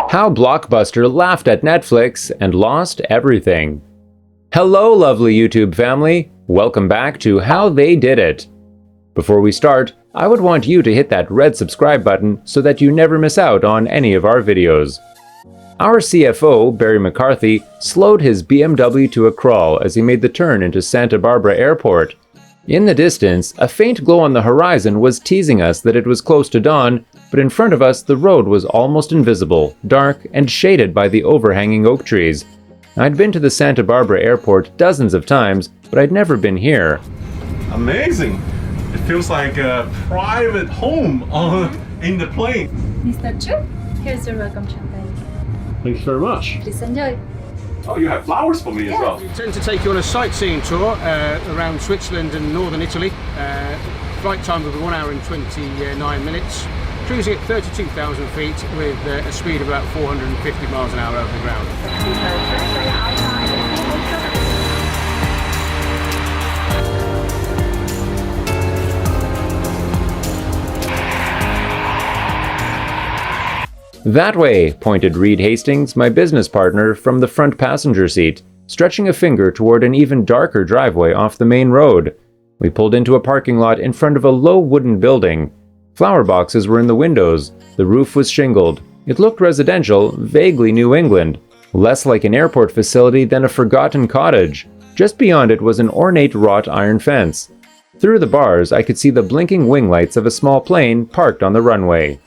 How BlockBuster laughed at Netflix and lost everything. Hello, lovely YouTube family. Welcome back to How They Did It. Before we start, I would want you to hit that red subscribe button so that you never miss out on any of our videos. Our CFO, Barry McCarthy, slowed his BMW to a crawl as he made the turn into Santa Barbara Airport. In the distance, a faint glow on the horizon was teasing us that it was close to dawn, but in front of us the road was almost invisible, dark, and shaded by the overhanging oak trees. I'd been to the Santa Barbara Airport dozens of times, but I'd never been here. Amazing! It feels like a private home in the plane. Mr. Chu, here's your welcome champagne. Thanks very much. Please enjoy. Oh, you have flowers for me as well. We intend to take you on a sightseeing tour around Switzerland and northern Italy. Flight time will be 1 hour and 29 minutes. Cruising at 32,000 feet with a speed of about 450 miles an hour over the ground. That way, pointed Reed Hastings, my business partner, from the front passenger seat, stretching a finger toward an even darker driveway off the main road. We pulled into a parking lot in front of a low wooden building. Flower boxes were in the windows. The roof was shingled. It looked residential, vaguely New England, less like an airport facility than a forgotten cottage. Just beyond it was an ornate wrought iron fence. Through the bars, I could see the blinking wing lights of a small plane parked on the runway.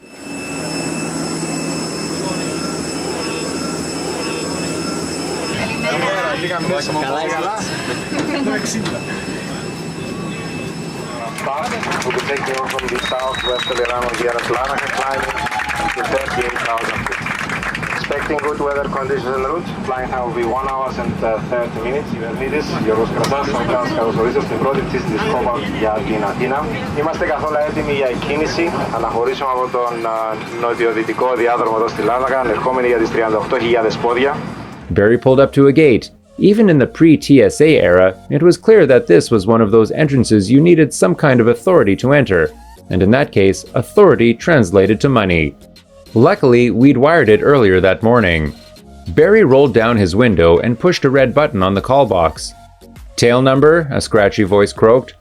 We'll be taking off from the southwest of Iran via Atlanta, climbing to 38,000 feet. Expecting good weather conditions en route. Flying time will be 1 hour and 30 minutes. Ιβερνήτης, Γιώργος Κρασάς, ο Ικάνος καλωσορίζω στην πρώτη πτήση της Κόβαλτ για την Αθήνα. Είμαστε καθόλου έτοιμοι για εκκίνηση. Αναχωρήσουμε από τον νοτιοδυτικό διάδρομο εδώ στη Λάρνακα, ερχόμενοι για τις 38.000 πόδια. Barry pulled up to a gate. Even in the pre-TSA era, it was clear that this was one of those entrances you needed some kind of authority to enter, and in that case, authority translated to money. Luckily, we'd wired it earlier that morning. Barry rolled down his window and pushed a red button on the call box. "Tail number?" a scratchy voice croaked.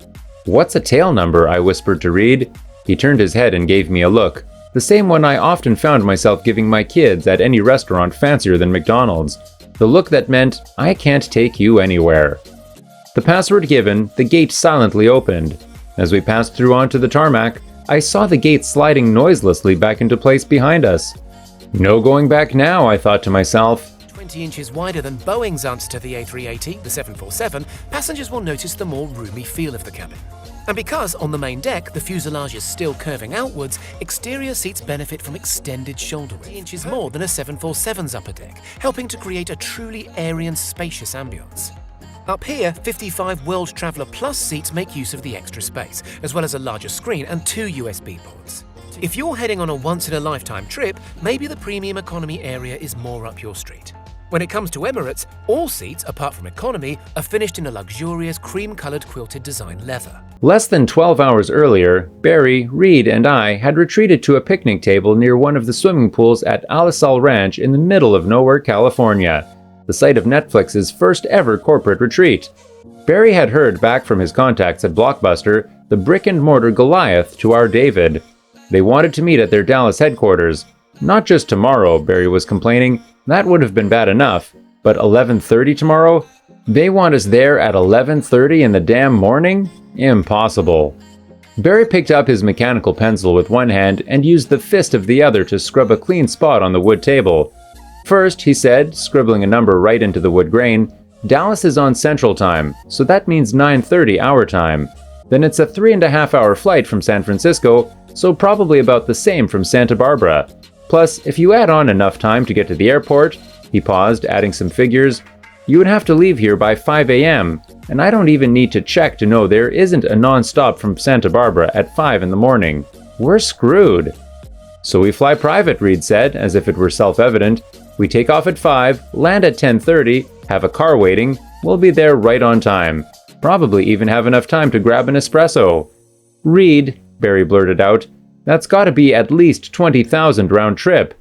"What's a tail number?" I whispered to Reed. He turned his head and gave me a look, the same one I often found myself giving my kids at any restaurant fancier than McDonald's. The look that meant, I can't take you anywhere. The password given, the gate silently opened. As we passed through onto the tarmac, I saw the gate sliding noiselessly back into place behind us. No going back now, I thought to myself. 20 inches wider than Boeing's answer to the A380, the 747, passengers will notice the more roomy feel of the cabin. And because on the main deck the fuselage is still curving outwards, exterior seats benefit from extended shoulder width, 3 inches more than a 747's upper deck, helping to create a truly airy and spacious ambience. Up here, 55 World Traveller Plus seats make use of the extra space, as well as a larger screen and 2 USB ports. If you're heading on a once-in-a-lifetime trip, maybe the premium economy area is more up your street. When it comes to Emirates, all seats, apart from economy, are finished in a luxurious cream-coloured quilted design leather. Less than 12 hours earlier, Barry, Reed, and I had retreated to a picnic table near one of the swimming pools at Alisal Ranch in the middle of nowhere, California, the site of Netflix's first ever corporate retreat. Barry had heard back from his contacts at BlockBuster, the brick-and-mortar Goliath to our David. They wanted to meet at their Dallas headquarters. Not just tomorrow, Barry was complaining. That would have been bad enough, but 11:30 tomorrow? They want us there at 11:30 in the damn morning? Impossible. Barry picked up his mechanical pencil with one hand and used the fist of the other to scrub a clean spot on the wood table. First, he said, scribbling a number right into the wood grain, Dallas is on Central Time, so that means 9:30 our time. Then it's a 3.5-hour flight from San Francisco, so probably about the same from Santa Barbara. Plus, if you add on enough time to get to the airport, he paused, adding some figures, you would have to leave here by 5 a.m., and I don't even need to check to know there isn't a non-stop from Santa Barbara at 5 in the morning. We're screwed. So we fly private, Reed said, as if it were self-evident. We take off at 5, land at 10:30, have a car waiting, we'll be there right on time. Probably even have enough time to grab an espresso. Reed, Barry blurted out, that's gotta be at least 20,000 round trip.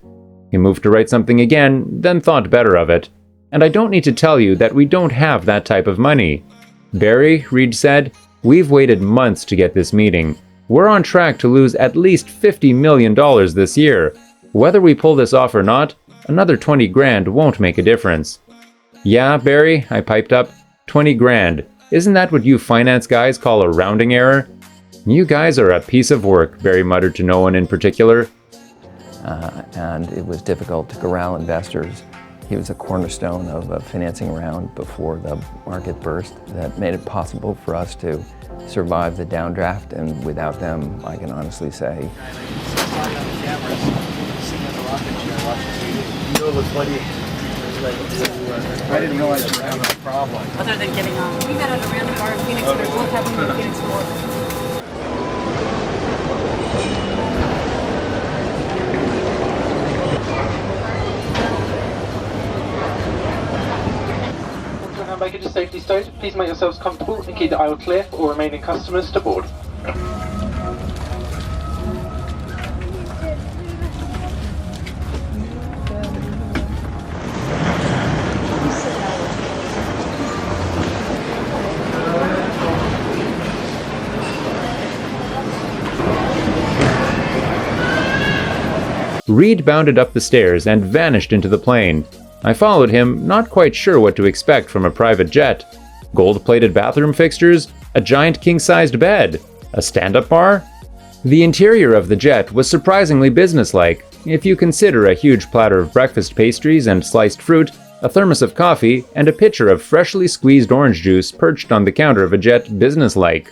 He moved to write something again, then thought better of it. And I don't need to tell you that we don't have that type of money. Barry, Reed said, we've waited months to get this meeting. We're on track to lose at least $50 million this year. Whether we pull this off or not, another 20 grand won't make a difference. Yeah, Barry, I piped up, 20 grand. Isn't that what you finance guys call a rounding error? You guys are a piece of work, Barry muttered to no one in particular. And it was difficult to corral investors. He was a cornerstone of a financing round before the market burst that made it possible for us to survive the downdraft, and without them, I can honestly say. I didn't realize you were having a problem. Other than getting on. We met at a random bar in Phoenix and we're both having a Phoenix war. Baggage is safely stowed. Please make yourselves comfortable and keep the aisle clear for all remaining customers to board. Reed bounded up the stairs and vanished into the plane. I followed him, not quite sure what to expect from a private jet. Gold-plated bathroom fixtures, a giant king-sized bed, a stand-up bar? The interior of the jet was surprisingly businesslike, if you consider a huge platter of breakfast pastries and sliced fruit, a thermos of coffee, and a pitcher of freshly squeezed orange juice perched on the counter of a jet businesslike.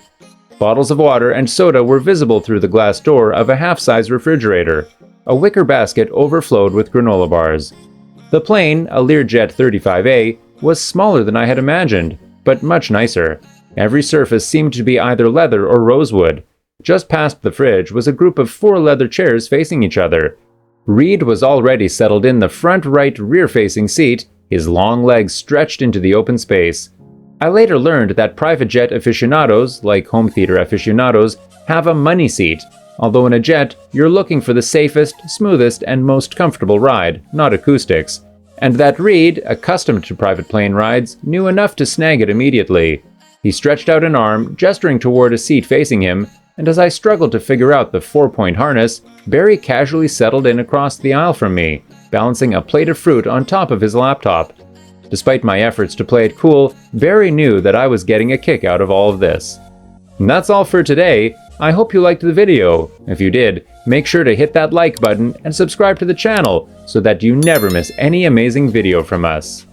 Bottles of water and soda were visible through the glass door of a half-size refrigerator. A wicker basket overflowed with granola bars. The plane, a Learjet 35A, was smaller than I had imagined, but much nicer. Every surface seemed to be either leather or rosewood. Just past the fridge was a group of 4 leather chairs facing each other. Reed was already settled in the front right rear-facing seat, his long legs stretched into the open space. I later learned that private jet aficionados, like home theater aficionados, have a money seat, although in a jet, you're looking for the safest, smoothest, and most comfortable ride, not acoustics. And that Reed, accustomed to private plane rides, knew enough to snag it immediately. He stretched out an arm, gesturing toward a seat facing him, and as I struggled to figure out the 4-point harness, Barry casually settled in across the aisle from me, balancing a plate of fruit on top of his laptop. Despite my efforts to play it cool, Barry knew that I was getting a kick out of all of this. And that's all for today. I hope you liked the video. If you did, make sure to hit that like button and subscribe to the channel so that you never miss any amazing video from us.